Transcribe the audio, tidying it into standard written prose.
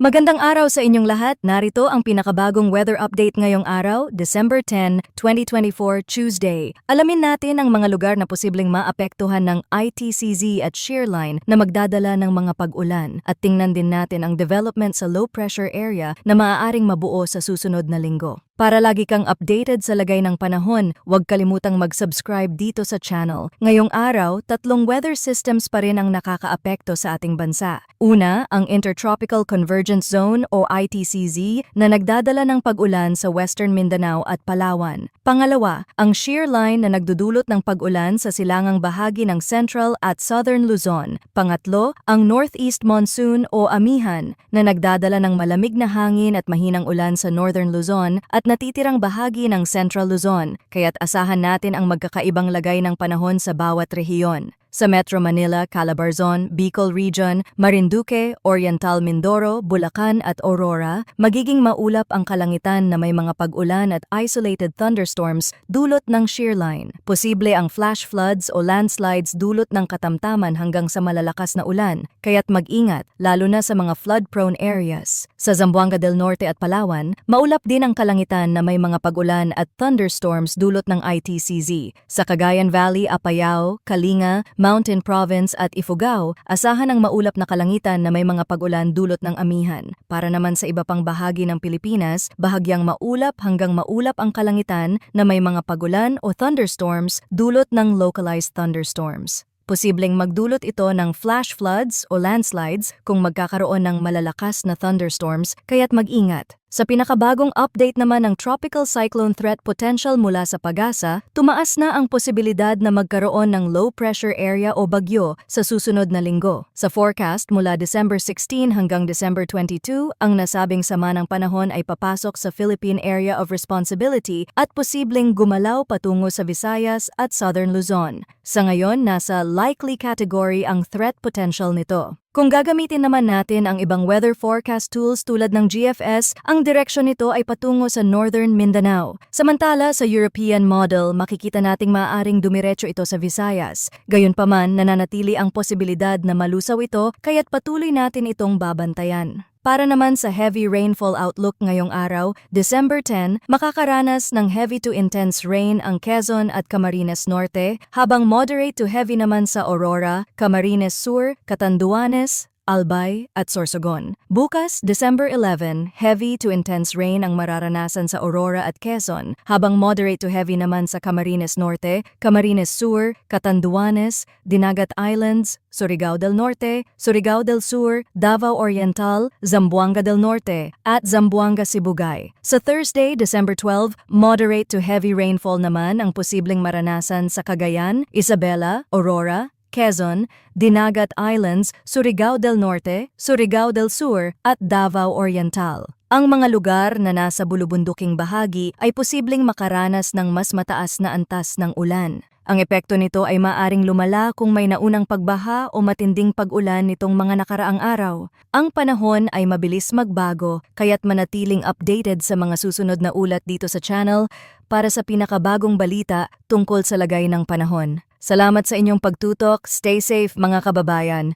Magandang araw sa inyong lahat. Narito ang pinakabagong weather update ngayong araw, December 10, 2024, Tuesday. Alamin natin ang mga lugar na posibleng maapektuhan ng ITCZ at shearline na magdadala ng mga pag-ulan. At tingnan din natin ang development sa low pressure area na maaaring mabuo sa susunod na linggo. Para lagi kang updated sa lagay ng panahon, huwag kalimutang mag-subscribe dito sa channel. Ngayong araw, tatlong weather systems pa rin ang nakakaapekto sa ating bansa. Una, ang Intertropical Convergence Zone o ITCZ na nagdadala ng pag-ulan sa Western Mindanao at Palawan. Pangalawa, ang shear line na nagdudulot ng pag-ulan sa silangang bahagi ng Central at Southern Luzon. Pangatlo, ang Northeast Monsoon o Amihan na nagdadala ng malamig na hangin at mahinang ulan sa Northern Luzon at natitirang bahagi ng Central Luzon, kaya't asahan natin ang magkakaibang lagay ng panahon sa bawat rehiyon. Sa Metro Manila, Calabarzon, Bicol Region, Marinduque, Oriental Mindoro, Bulacan at Aurora, magiging maulap ang kalangitan na may mga pag-ulan at isolated thunderstorms dulot ng shearline. Posible ang flash floods o landslides dulot ng katamtaman hanggang sa malalakas na ulan, kaya't mag-ingat, lalo na sa mga flood-prone areas. Sa Zamboanga del Norte at Palawan, maulap din ang kalangitan na may mga pag-ulan at thunderstorms dulot ng ITCZ. Sa Cagayan Valley, Apayao, Kalinga, Mountain Province at Ifugao, asahan ang maulap na kalangitan na may mga pag-ulan dulot ng amihan. Para naman sa iba pang bahagi ng Pilipinas, bahagyang maulap hanggang maulap ang kalangitan na may mga pag-ulan o thunderstorms dulot ng localized thunderstorms. Posibleng magdulot ito ng flash floods o landslides kung magkakaroon ng malalakas na thunderstorms, kaya't mag-ingat. Sa pinakabagong update naman ng Tropical Cyclone Threat Potential mula sa PAGASA, tumaas na ang posibilidad na magkaroon ng low pressure area o bagyo sa susunod na linggo. Sa forecast mula December 16 hanggang December 22, ang nasabing sama ng panahon ay papasok sa Philippine Area of Responsibility at posibleng gumalaw patungo sa Visayas at Southern Luzon. Sa ngayon, nasa likely category ang threat potential nito. Kung gagamitin naman natin ang ibang weather forecast tools tulad ng GFS, ang direksyon nito ay patungo sa Northern Mindanao. Samantala sa European model, makikita nating maaaring dumiretso ito sa Visayas. Gayunpaman, nananatili ang posibilidad na malusaw ito, kaya't patuloy natin itong babantayan. Para naman sa heavy rainfall outlook ngayong araw, December 10, makakaranas ng heavy to intense rain ang Quezon at Camarines Norte, habang moderate to heavy naman sa Aurora, Camarines Sur, Catanduanes, Albay at Sorsogon. Bukas, December 11, heavy to intense rain ang mararanasan sa Aurora at Quezon, habang moderate to heavy naman sa Camarines Norte, Camarines Sur, Catanduanes, Dinagat Islands, Surigao del Norte, Surigao del Sur, Davao Oriental, Zamboanga del Norte, at Zamboanga Sibugay. Sa Thursday, December 12, moderate to heavy rainfall naman ang posibleng maranasan sa Cagayan, Isabela, Aurora, Quezon, Dinagat Islands, Surigao del Norte, Surigao del Sur at Davao Oriental. Ang mga lugar na nasa bulubunduking bahagi ay posibleng makaranas ng mas mataas na antas ng ulan. Ang epekto nito ay maaring lumala kung may naunang pagbaha o matinding pag-ulan nitong mga nakaraang araw. Ang panahon ay mabilis magbago, kaya't manatiling updated sa mga susunod na ulat dito sa channel para sa pinakabagong balita tungkol sa lagay ng panahon. Salamat sa inyong pagtutok, stay safe mga kababayan.